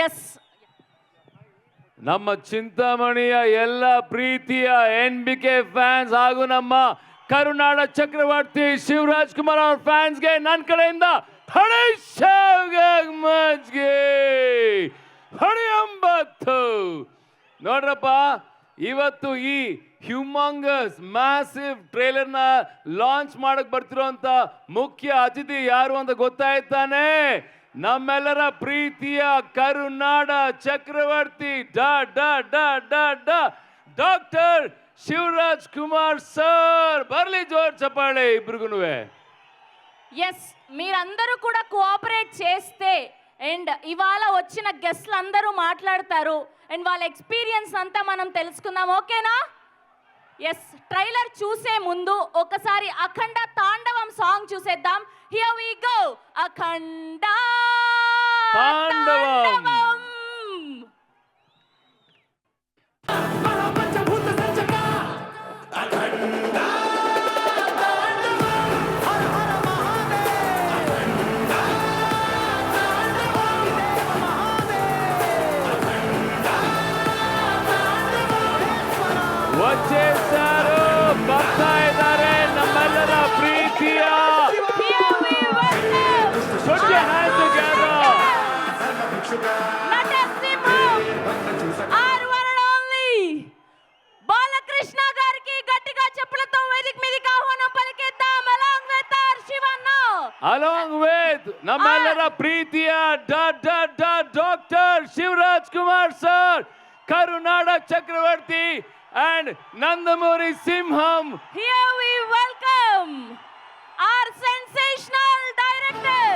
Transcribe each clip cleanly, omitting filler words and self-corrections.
S ನಮ್ಮ ಚಿಂತಾಮಣಿಯ ಎಲ್ಲ ಪ್ರೀತಿಯ NBK ಫ್ಯಾನ್ಸ್ ಹಾಗೂ ನಮ್ಮ ಕರುನಾಡ ಚಕ್ರವರ್ತಿ ಶಿವರಾಜ್ ಕುಮಾರ್ ಅವ್ರ ಫ್ಯಾನ್ಸ್ಗೆ ನನ್ನ ಕಡೆಯಿಂದ ಹೊಡೆಯಂಬತ್ತು. ನೋಡ್ರಪ್ಪ, ಇವತ್ತು ಈ ಹ್ಯೂಮಂಗಸ್ ಮ್ಯಾಸಿವ್ ಟ್ರೇಲರ್ನ ಲಾಂಚ್ ಮಾಡಕ್ ಬರ್ತಿರೋಂಥ ಮುಖ್ಯ ಅತಿಥಿ ಯಾರು ಅಂತ ಗೊತ್ತಾಯ್ತಾನೆ? ನಮ್ಮೆಲ್ಲರ ಪ್ರೀತಿಯ ಕರುನಾಡ ಚಕ್ರವರ್ತಿ ಡಾಕ್ಟರ್ ಶಿವರಾಜ್ కుమార్ సార్. ಬರ್ಲಿ జోర్ చప్పాಳೆ ఇబ్బరుగునువే. ఎస్, మీరందరూ కూడా కోఆపరేట్ చేస్తే అండ్ ఇవాళ వచ్చిన గెస్ట్లు అందరూ మాట్లాడతారు అండ్ వాళ్ళ ఎక్స్పీరియన్స్ అంతా మనం తెలుసుకుందాం. ఓకేనా? ఎస్, ట్రైలర్ చూసే ముందు ఒకసారి అఖండ తాండవం సాంగ్ చూసేద్దాం. Here we go. అఖండ తాండవం. వచ్చేసారు, ಬರ್ತಾ ಇದ್ದಾರೆ ನಮ್ಮೆಲ್ಲರ ಪ್ರೀತಿಯ బాలకృష్ణ గారికి గట్టిగా చెప్పులతో వేదిక మీదకి ఆహ్వానం పలికేద్దాం. అలాంగ్ విత్ నమ్మెల్లర ప్రీతియ ಡಾಕ್ಟರ್ ಶಿವರಾಜ್ ಕುಮಾರ್ ಸರ್, ಕರುನಾಡ ಚಕ್ರವರ್ತಿ and Nandamuri Simham. Here we welcome our sensational director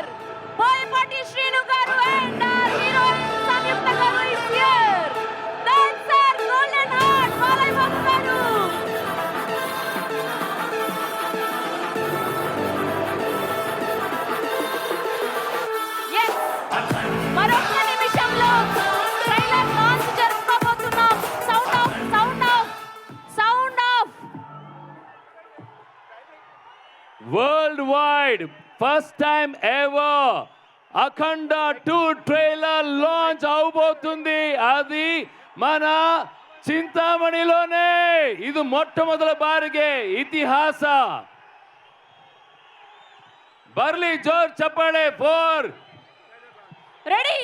Boyapati Srinu garu and our heroine Samyukta garu is here. That's our golden heart Malai Babu garu. Yes, మరొక నిమిషంలో trailer launch జరుపుకోబోతున్నాం. Worldwide, first time ever, Akhanda 2 trailer launch అవబోతుంది. అది మన చింతామణిలోనే. ఇది మొట్టమొదటి బాರಿಗೆ ఇతిహాಸ. ಬರ್ಲಿ ಜೋರ್ ಚಪ್ಪಾಳೆ. 4 ready,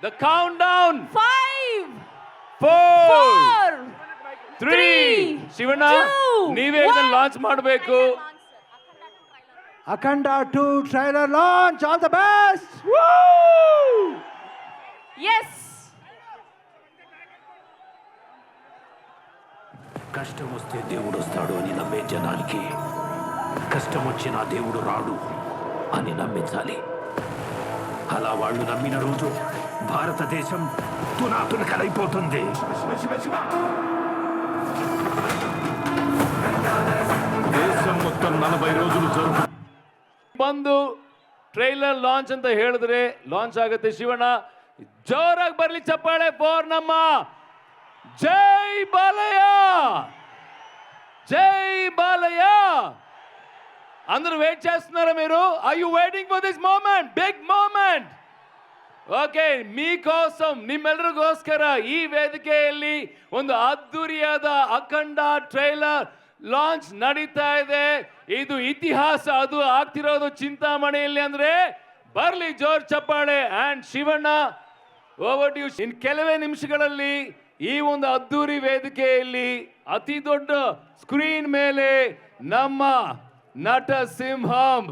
the countdown. 5 4 3 ಶಿವಣ್ಣ, ನೀವೇ ಇದನ್ನ ಲಾಂಚ್ ಮಾಡಬೇಕು. Akhanda 2 trailer launch. All the best. Yes, కష్టం వస్తే దేవుడు వస్తాడు అని నమ్మే జనానికి కష్టం వచ్చినా దేవుడు రాడు అని నమ్మించాలి. అలా వాళ్ళు నమ్మిన రోజు భారతదేశం తునాతునకలైపోతుంది. దేశం మొత్తం 40 రోజులు జరుపు ಬಂದು ಟ್ರೈಲರ್ ಲಾಂಚ್ ಅಂತ ಹೇಳಿದ್ರೆ ಲಾಂಚ್ ಆಗುತ್ತೆ. ಶಿವಣ್ಣ, ಜೋರಾಗಿ ಬರ್ಲಿ ಚಪ್ಪಾಳೆ ಫಾರ್ ನಮ್ಮ ಜೈ ಬಾಲಯ್ಯ. జై బాలయ్య. అందరూ వెయిట్ చేస్తున్నారా మీరు? Are you waiting for this moment? Big moment. Okay, మీకోసం ನಿಮ್ಮೆಲ್ಲರಿಗೋಸ್ಕರ ಈ ವೇದಿಕೆಯಲ್ಲಿ ಒಂದು ಅದ್ದೂರಿಯಾದ ಅಖಂಡ ಟ್ರೈಲರ್ ಲಾಂಚ್ ನಡೀತಾ ಇದೆ. ಇದು ಇತಿಹಾಸ. ಅದು ಆಗ್ತಿರೋದು ಚಿಂತಾಮಣಿಯಲ್ಲಿ. ಅಂದ್ರೆ ಬರ್ಲಿ ಜೋರ್ ಚಪ್ಪಾಳೆ. And Shivanna, over you. ಇನ್ ಕೆಲವೇ ನಿಮಿಷಗಳಲ್ಲಿ ಈ ಒಂದು ಅದ್ದೂರಿ ವೇದಿಕೆಯಲ್ಲಿ ಅತಿ ದೊಡ್ಡ ಸ್ಕ್ರೀನ್ ಮೇಲೆ ನಮ್ಮ ನಟ ಸಿಂಹಂ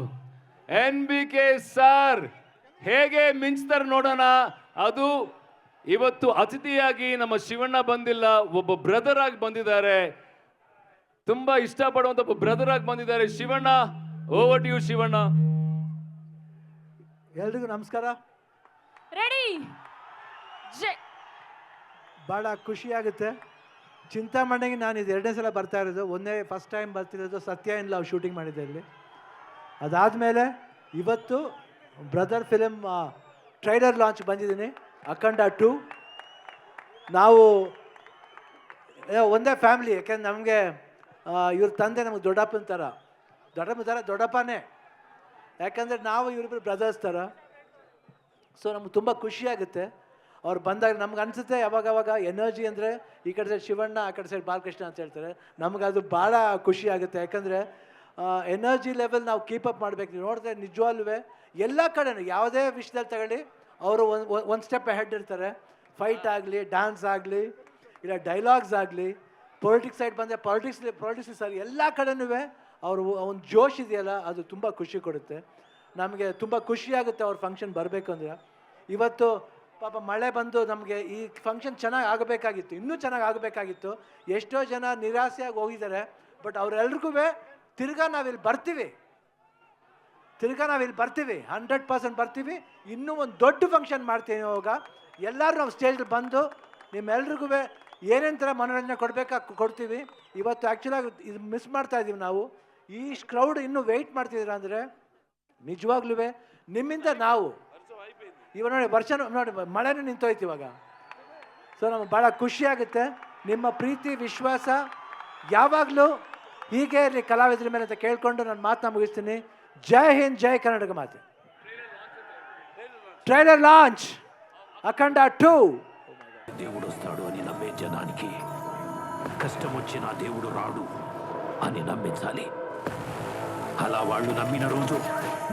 NBK ಸರ್ ಹೇಗೆ ಮಿಂಚ್ತಾರೆ ನೋಡೋಣ. ಅದು ಇವತ್ತು ಅತಿಥಿಯಾಗಿ ನಮ್ಮ ಶಿವಣ್ಣ ಬಂದಿಲ್ಲ, ಒಬ್ಬ ಬ್ರದರ್ ಆಗಿ ಬಂದಿದ್ದಾರೆ. ತುಂಬಾ ಇಷ್ಟಪಡುವಂತ ಒಬ್ಬ ಬ್ರದರ್ ಆಗಿ ಬಂದಿದ್ದಾರೆ. Shivanna, over to you Shivanna. ಎಲ್ರಿಗೂ ನಮಸ್ಕಾರ. ರೆಡಿ. ಭಾಳ ಖುಷಿಯಾಗುತ್ತೆ. ಚಿಂತಾಮಣಿಗೆ ನಾನು ಇದು 2ನೇ ಸಲ ಬರ್ತಾ ಇರೋದು. ಫಸ್ಟ್ ಟೈಮ್ ಬರ್ತಿರೋದು ಸತ್ಯ ಇನ್ ಲವ್ ಶೂಟಿಂಗ್ ಮಾಡಿದ್ದೆ ಇಲ್ಲಿ. ಅದಾದಮೇಲೆ ಇವತ್ತು ಬ್ರದರ್ ಫಿಲಮ್ ಟ್ರೈಲರ್ ಲಾಂಚ್ ಬಂದಿದ್ದೀನಿ. ಅಖಂಡ 2. ನಾವು ಒಂದೇ ಫ್ಯಾಮಿಲಿ. ಯಾಕೆಂದ್ರೆ ನಮಗೆ ಇವ್ರ ತಂದೆ ನಮಗೆ ದೊಡ್ಡಪ್ಪನ ಥರ ದೊಡ್ಡಪ್ಪನೇ. ಯಾಕಂದರೆ ನಾವು ಇವರಿಬ್ಬರು ಬ್ರದರ್ಸ್ ಥರ. ಸೊ ನಮ್ಗೆ ತುಂಬ ಖುಷಿಯಾಗುತ್ತೆ. ಅವ್ರು ಬಂದಾಗ ನಮ್ಗೆ ಅನಿಸುತ್ತೆ ಯಾವಾಗವಾಗ ಎನರ್ಜಿ ಅಂದರೆ ಈ ಕಡೆ ಸೈಡ್ ಶಿವಣ್ಣ ಆ ಕಡೆ ಸೈಡ್ ಬಾಲಕೃಷ್ಣ ಅಂತ ಹೇಳ್ತಾರೆ. ನಮ್ಗೆ ಅದು ಭಾಳ ಖುಷಿ ಆಗುತ್ತೆ, ಯಾಕಂದರೆ ಎನರ್ಜಿ ಲೆವೆಲ್ ನಾವು ಕೀಪಪ್ ಮಾಡಬೇಕು. ನೀವು ನೋಡಿದ್ರೆ ನಿಜವಾಗ್ಲೂ ಎಲ್ಲ ಕಡೆನೂ ಯಾವುದೇ ವಿಷಯದಲ್ಲಿ ತಗೊಳ್ಳಿ ಅವರು ಒಂದು ಸ್ಟೆಪ್ ಹೆಡ್ ಇರ್ತಾರೆ. ಫೈಟ್ ಆಗಲಿ, ಡ್ಯಾನ್ಸ್ ಆಗಲಿ, ಇಲ್ಲ ಡೈಲಾಗ್ಸ್ ಆಗಲಿ, ಪೊಲಿಟಿಕ್ಸ್ ಸೈಡ್ ಬಂದರೆ ಪೊಲಿಟಿಕ್ಸ್ ಸರಿ, ಎಲ್ಲ ಕಡೆನೂ ಅವರು ಒಂದು ಜೋಶ್ ಇದೆಯಲ್ಲ, ಅದು ತುಂಬ ಖುಷಿ ಕೊಡುತ್ತೆ. ನಮಗೆ ತುಂಬ ಖುಷಿಯಾಗುತ್ತೆ ಅವ್ರ ಫಂಕ್ಷನ್ ಬರಬೇಕು ಅಂದರೆ. ಇವತ್ತು ಪಾಪ ಮಳೆ ಬಂದು ನಮಗೆ ಈ ಫಂಕ್ಷನ್ ಚೆನ್ನಾಗಿ ಆಗಬೇಕಾಗಿತ್ತು, ಇನ್ನೂ ಚೆನ್ನಾಗಿ ಆಗಬೇಕಾಗಿತ್ತು. ಎಷ್ಟೋ ಜನ ನಿರಾಸೆಯಾಗಿ ಹೋಗಿದ್ದಾರೆ. ಬಟ್ ಅವರೆಲ್ರಿಗೂ ತಿರ್ಗಾ ನಾವಿಲ್ಲಿ ಬರ್ತೀವಿ, 100% ಬರ್ತೀವಿ. ಇನ್ನೂ ಒಂದು ದೊಡ್ಡ ಫಂಕ್ಷನ್ ಮಾಡ್ತೀವಿ. ಇವಾಗ ಎಲ್ಲರೂ ನಾವು ಸ್ಟೇಜಲ್ಲಿ ಬಂದು ನಿಮ್ಮೆಲ್ರಿಗೂ ಏನೇನು ಥರ ಮನೋರಂಜನೆ ಕೊಡ್ತೀವಿ. ಇವತ್ತು ಆ್ಯಕ್ಚುಲಾಗಿ ಇದು ಮಿಸ್ ಮಾಡ್ತಾ ಇದ್ದೀವಿ ನಾವು. ಈ ಕ್ರೌಡ್ ಇನ್ನೂ ವೆಯ್ಟ್ ಮಾಡ್ತಿದ್ದೀರಾ ಅಂದರೆ ನಿಜವಾಗ್ಲೂ ನಿಮ್ಮಿಂದ ನಾವು ಇವಾಗ ನೋಡಿ ಮಳೆನೂ ನಿಂತೋಯ್ತು ಇವಾಗ. ಸೊ ನಮಗೆ ಭಾಳ ಖುಷಿಯಾಗುತ್ತೆ. ನಿಮ್ಮ ಪ್ರೀತಿ ವಿಶ್ವಾಸ ಯಾವಾಗಲೂ ಹೀಗೆ ಇರಲಿ ಕಲಾವಿದರ ಮೇಲೆ ಅಂತ ಕೇಳ್ಕೊಂಡು ನಾನು ಮಾತನ್ನ ಮುಗಿಸ್ತೀನಿ. ಜೈ ಹಿಂದ್, ಜೈ ಕರ್ನಾಟಕ ಮಾತೆ. ట్రైలర్ లాంచ్ అఖండ 2. దేవుడు వస్తాడు అని నమ్మే జనానికి కష్టం వచ్చినా దేవుడు రాడు అని నమ్మించాలి. అలా వాళ్ళు నమ్మిన రోజు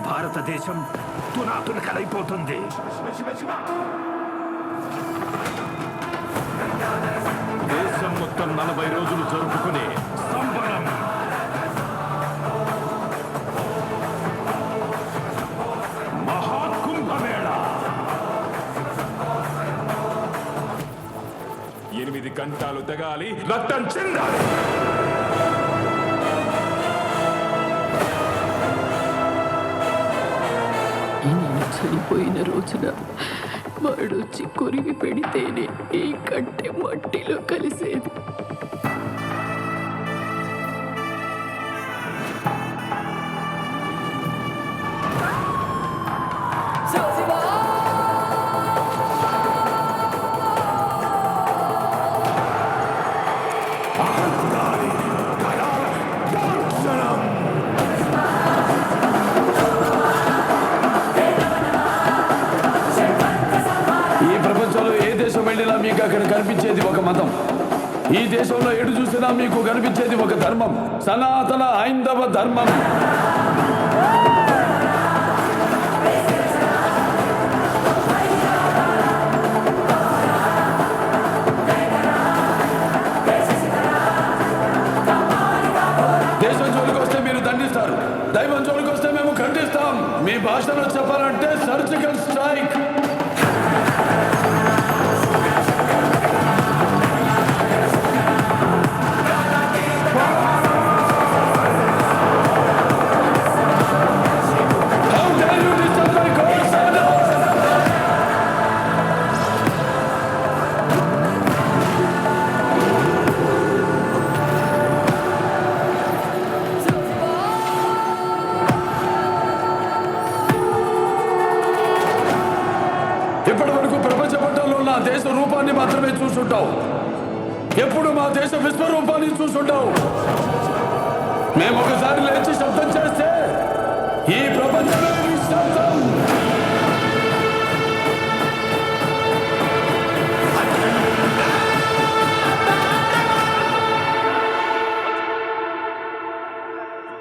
భారతదేశం తునాతునకలైపోతుంది. దేశం మొత్తం 40 రోజులు జరుపుకునే సంబరం. మహాకుంభమేళ 8 గంటలు తెగాలి, రక్తం చెందాలి. నేను చనిపోయిన రోజున వాడొచ్చి కొరివి పెడితేనే ఈ కట్టె మట్టిలో కలిసేది. ఈ ప్రపంచంలో ఏ దేశం వెళ్ళినా మీకు అక్కడ కనిపించేది ఒక మతం. ఈ దేశంలో ఎటు చూసినా మీకు కనిపించేది ఒక ధర్మం, సనాతన హైందవ ధర్మం. దేశం జోలికి వస్తే మీరు దండిస్తారు, దైవం జోలికి వస్తే మేము ఖండిస్తాం. మీ భాషలో చెప్పాలంటే సర్జికల్ స్ట్రైక్. ఇప్పటి వరకు ప్రపంచ పట్టంలో నా దేశ రూపాన్ని మాత్రమే చూసుంటావు. ఎప్పుడు మా దేశ విశ్వరూపాన్ని చూసుంటావు. మేము ఒకసారి లేచి శబ్దం చేస్తే ఈ ప్రపంచమే నిశ్శబ్దం.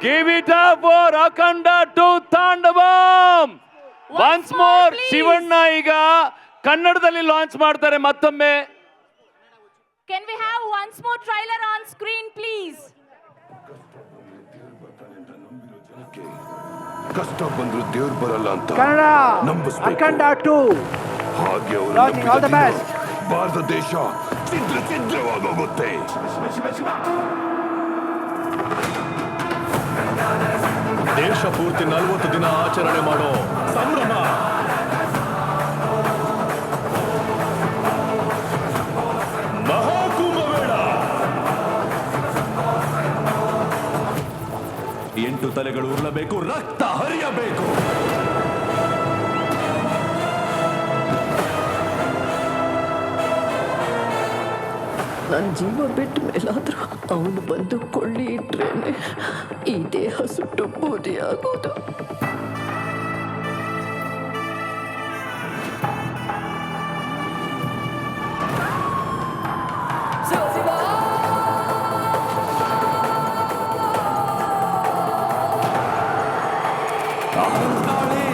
Give it up for Akhanda 2 ತಾಂಡವಂ. Once more Shivanna ಈಗ ಕನ್ನಡದಲ್ಲಿ ಲಾಂಚ್ ಮಾಡ್ತಾರೆ ಮತ್ತೊಮ್ಮೆ. Can we have once more trailer on screen, please? ಕಷ್ಟ ಬಂದ್ರು ದೇವ್ರು ಬರಲ್ಲ ಅಂತ ಕನ್ನಡ ನಂಬಿಸ್ಬೇಕು. ಅಖಂಡ 2 ಹಾಗೆ ಅವರು Launching, all the best. Bharat ದೇಶ ಛಿದ್ರವಾಗೋಗುತ್ತೆ. ದೇಶ ಪೂರ್ತಿ 40 ದಿನ ಆಚರಣೆ ಮಾಡೋ ಸಂಭ್ರಮ. ಮಹಾಕುಂಭಮೇಳ 8 ತಲೆಗಳು ಉರುಳಬೇಕು, ರಕ್ತ ಹರಿಯಬೇಕು. ನನ್ನ ಜೀವ ಬಿಟ್ಟ ಮೇಲಾದ್ರೂ ಅವನು ಬಂದು ಕೊಳ್ಳಿ ಇಟ್ರೇನೆ ಈ ದೇಹ ಸುಟ್ಟು ಬೂದಿ ಆಗೋದು. అహంకాళి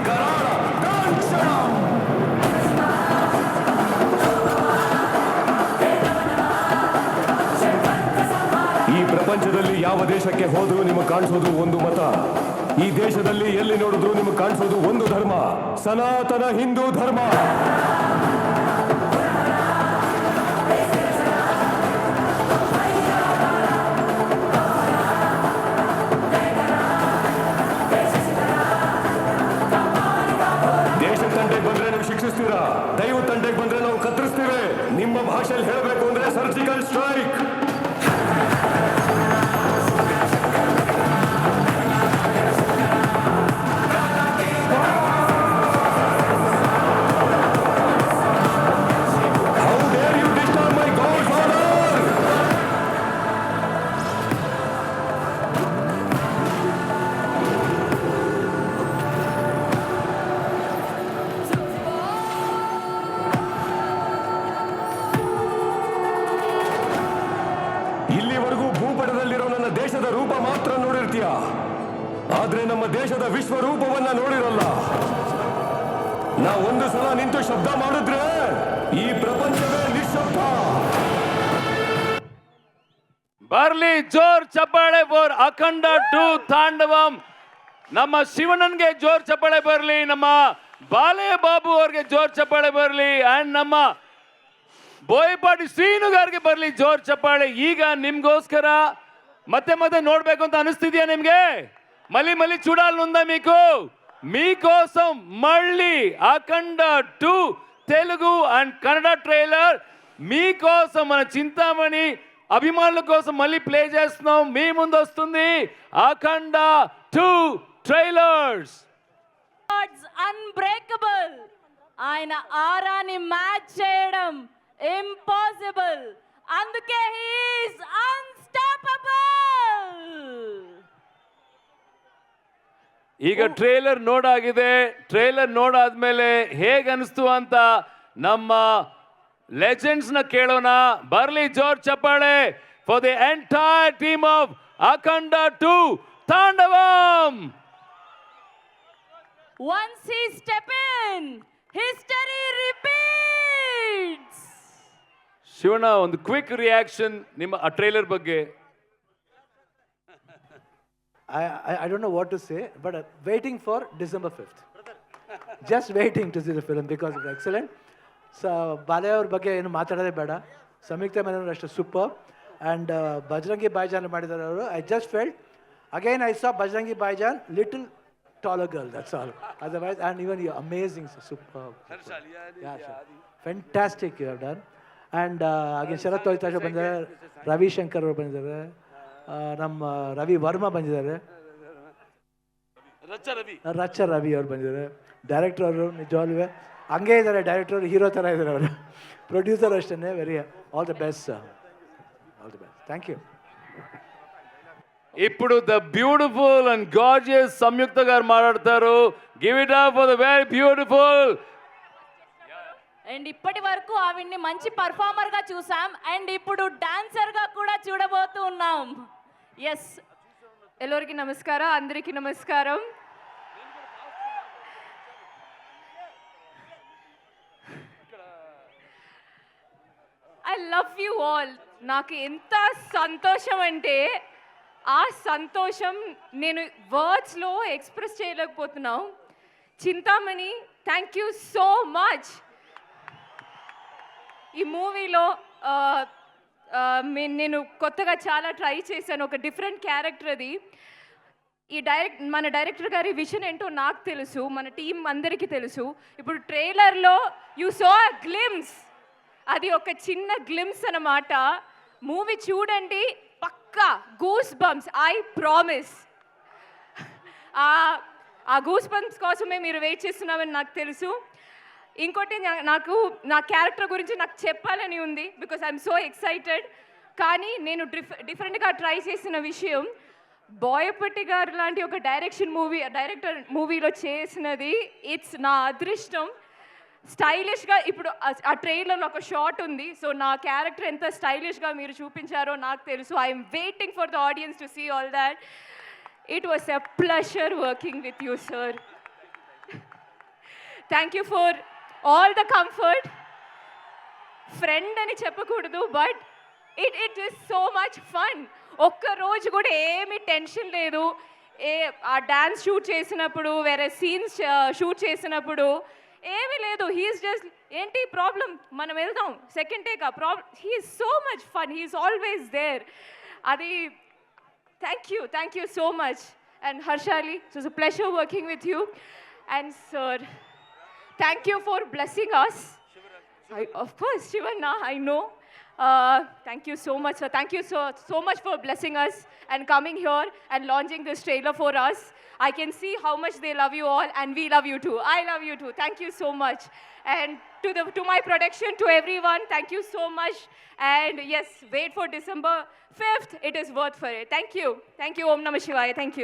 కరాళ కాంచనం. ಈ ಪ್ರಪಂಚದಲ್ಲಿ ಯಾವ ದೇಶಕ್ಕೆ ಹೋದರೂ ನಿಮಗೆ ಕಾಣಿಸೋದು ಒಂದು ಮತ. ಈ ದೇಶದಲ್ಲಿ ಎಲ್ಲಿ ನೋಡಿದ್ರು ನಿಮಗೆ ಕಾಣಿಸೋದು ಒಂದು ಧರ್ಮ, ಸನಾತನ ಹಿಂದೂ ಧರ್ಮ. ದೇಶ ತಂಟೆಗೆ ಬಂದ್ರೆ ನೀವು ಶಿಕ್ಷಿಸ್ತೀರಾ, ದೈವ ತಂಟೆಗೆ ಬಂದ್ರೆ ನಾವು ಕತ್ತರಿಸ್ತೀವಿ. ನಿಮ್ಮ ಭಾಷೆಯಲ್ಲಿ ಹೇಳಬೇಕು ಅಂದ್ರೆ ಸರ್ಜಿಕಲ್ ಸ್ಟ್ರೈಕ್. ಇಲ್ಲಿವರೆಗೂ ಭೂಪಟದಲ್ಲಿರೋ ನನ್ನ ದೇಶದ ರೂಪ ಮಾತ್ರ ನೋಡಿರ್ತೀಯ, ಆದ್ರೆ ನಮ್ಮ ದೇಶದ ವಿಶ್ವರೂಪವನ್ನ ನೋಡಿರಲ್ಲ. ನಾ ಒಂದು ಸಲ ನಿಂತು ಶಬ್ದ ಮಾಡಿದ್ರೆ ಈ ಪ್ರಪಂಚವೇ ನಿಶ್ಶಬ್ದ. ಬರ್ಲಿ ಜೋರ್ ಚಪ್ಪಾಳೆ ಫಾರ್ ಅಖಂಡ 2 ತಾಂಡವಂ. ನಮ್ಮ ಶಿವಣ್ಣನ್ಗೆ ಜೋರ್ ಚಪ್ಪಾಳೆ ಬರ್ಲಿ, ನಮ್ಮ ಬಾಲೆ ಬಾಬು ಅವ್ರಿಗೆ ಜೋರ್ ಚಪ್ಪಾಳೆ ಬರ್ಲಿ, ಅಂಡ್ ನಮ್ಮ ಬೋಯಪಾಟಿ ಶ್ರೀನುಗಾರ್ಗೆ ಬರ್ಲಿ ಜೋರ್ ಚಪ್ಪಾಳೆ. ಈಗ ನಿಮ್ಗೋಸ್ಕರ ಮತ್ತೆ ಮತ್ತೆ ನೋಡ್ಬೇಕು ಅಂತ ಅನಿಸ್ತಿದ್ಯಾ నిమ్గే? మళ్ళీ మళ్ళీ చూడాలనుందా మీకు? మీకోసం మళ్ళీ అఖండ 2 తెలుగు అండ్ కన్నడ ట్రైలర్ మీకోసం మన చింతామణి అభిమానుల కోసం మళ్ళీ ప్లే చేస్తున్నాం. మీ ముందు వస్తుంది అఖండ 2 ట్రైలర్స్. అన్బ్రేకబుల్, ఆయన ఆరాని మ్యాచ్ చేయడం ఇంపాసిబుల్, అందుకే హి ఈస్ అన్స్టాపబుల్. ಈಗ ಟ್ರೇಲರ್ ನೋಡಾಗಿದೆ. ಟ್ರೇಲರ್ ನೋಡಾದ್ಮೇಲೆ ಹೇಗೆ ಅನಿಸ್ತು ಅಂತ ನಮ್ಮ ಲೆಜೆಂಡ್ಸ್ ನ ಕೇಳೋಣ. ಬರ್ಲಿ ಜೋರ್ ಚಪ್ಪಾಳೆ for the entire team of ಅಖಂಡ 2 ತಾಂಡವಂ. Once he step in, history repeats. Shivanna, ಒಂದು ಕ್ವಿಕ್ ರಿಯಾಕ್ಷನ್ ನಿಮ್ಮ ಆ ಟ್ರೇಲರ್ ಬಗ್ಗೆ. I don't know what to say, but waiting for December 5th. Just waiting to see the film because it's excellent. So, ಬಾಲೆ ಅವ್ರ ಬಗ್ಗೆ ಏನು ಮಾತಾಡೋದೇ ಬೇಡ. ಸಂಯುಕ್ತ ಮೆನನ್ ಅಷ್ಟೇ ಸೂಪರ್. ಆ್ಯಂಡ್ ಬಜರಂಗಿ ಭಾಯ್ಜಾನ್ ಮಾಡಿದ್ದಾರೆ ಅವರು. I just felt again I saw Bajrangi bhaijaan little taller girl, that's all. Otherwise, and even you're amazing, superb. Yeah, sure. Fantastic you have done. And again, Sharat Toitasha ಬಂದಿದ್ದಾರೆ, ರವಿ ಶಂಕರ್ ಅವರು ಬಂದಿದ್ದಾರೆ, ನಮ್ಮ ರವಿ ವರ್ಮಾ ಬಂದಿದ್ದಾರೆ, ರಚ್ಚ ರವಿ ಅವ್ರು ಬಂದಿದ್ದಾರೆ. ಡೈರೆಕ್ಟರ್ ಅವರು ನಿಜವಾಗ್ಲೂ ಹಂಗೆ ಇದ್ದಾರೆ, ಡೈರೆಕ್ಟರ್ ಹೀರೋ ಥರ ಇದ್ದಾರೆ ಅವರು. ಪ್ರೊಡ್ಯೂಸರ್ ಅಷ್ಟೇ. Very all the best, all the best. Thank you. ఇప్పుడు the beautiful and gorgeous Samyuktha garu మాట్లాడతారు. Give it up for the very beautiful. And ఇప్పటి వరకు ఆవిడ్ని మంచి పర్ఫార్మర్ గా చూసాం, అండ్ ఇప్పుడు డాన్సర్ గా కూడా చూడబోతూ ఉన్నాం. ఎస్, ಎಲ್ಲರಿಗೂ ನಮಸ್ಕಾರ, అందరికీ నమస్కారం. I love you all. నాకు ఎంత సంతోషం అంటే ఆ సంతోషం నేను వర్డ్స్లో ఎక్స్ప్రెస్ చేయలేకపోతున్నాను. Chintamani, thank you so much. ఈ మూవీలో నేను కొత్తగా చాలా ట్రై చేశాను, ఒక డిఫరెంట్ క్యారెక్టర్ అది. మన డైరెక్టర్ గారి విజన్ ఏంటో నాకు తెలుసు, మన టీం అందరికీ తెలుసు. ఇప్పుడు ట్రైలర్లో యూ సో అ గ్లిమ్స్, అది ఒక చిన్న గ్లిమ్స్ అన్నమాట. మూవీ చూడండి, పక్కా గూస్ బంప్స్, ఐ ప్రామిస్. ఆ గూస్ బంప్స్ కోసమే మీరు వెయిట్ చేస్తున్నామని నాకు తెలుసు. ఇంకోటి, నాకు నా క్యారెక్టర్ గురించి నాకు చెప్పాలని ఉంది, బికాస్ ఐఎమ్ సో ఎక్సైటెడ్. కానీ నేను డిఫరెంట్గా ట్రై చేసిన విషయం, బోయపట్టి గారు లాంటి ఒక డైరెక్టర్ మూవీలో చేసినది ఇట్స్ నా అదృష్టం. స్టైలిష్గా ఇప్పుడు ఆ ట్రైలర్లో ఒక షాట్ ఉంది, సో నా క్యారెక్టర్ ఎంత స్టైలిష్గా మీరు చూపించారో నాకు తెలుసు. I'm waiting for the audience to see all that. It was a pleasure working with you, sir. Thank you for all the comfort. Friend అని చెప్పకూడదు, but it is so much fun. ఒక్క రోజు కూడా ఏమి టెన్షన్ లేదు. ఆ dance shoot చేసినప్పుడు, వేరే సీన్స్ షూట్ చేసినప్పుడు ఏమీ లేదు. హీఈస్ జస్ట్ ఏంటి ప్రాబ్లం, మనం వెళ్దాం సెకండ్ టేక్. ఆ problem, he's so much fun, he's always there. అది thank you so much. And Harshali, it was a pleasure working with you. And sir, thank you for blessing us. Of course, Shivanna, I know. Thank you so much, sir. Thank you so much for blessing us and coming here and launching this trailer for us. I can see how much they love you all, and we love you too. I love you too. Thank you so much. And to my production, to everyone, thank you so much. And yes, wait for December 5th. It is worth for it. Thank you. Om Namah Shivaya. Thank you.